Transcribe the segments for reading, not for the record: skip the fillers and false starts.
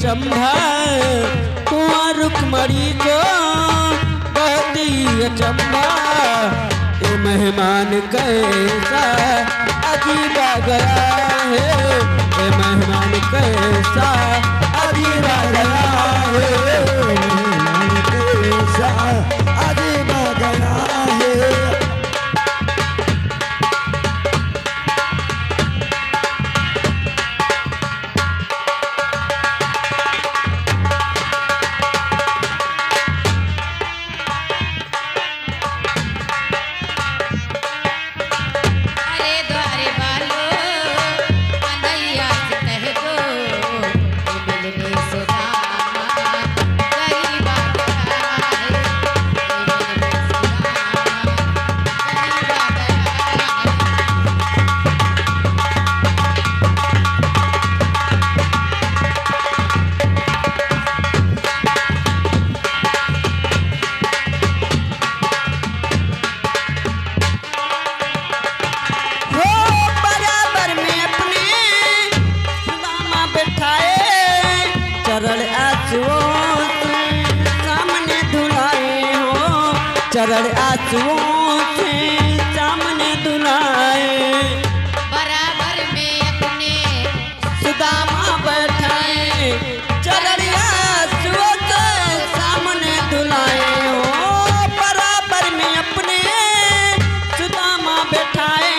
चंबा कुआं रुकमणी को कहती चंबा। ये मेहमान कैसा अजीब आ गया है, ये मेहमान कैसा अजीब आ गया है, मेहमान कैसा अजीब आ गया है। चरण आंसुओं से सामने धुलाए हो, चरण आंसुओं से सामने धुलाए। बराबर में अपने सुदामा बैठाए, चरण आंसुओं से सामने धुलाए हो। बराबर में अपने सुदामा बैठाए,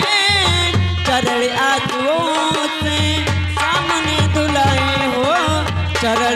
चरण आंसुओं से सामने धुलाए हो, चरण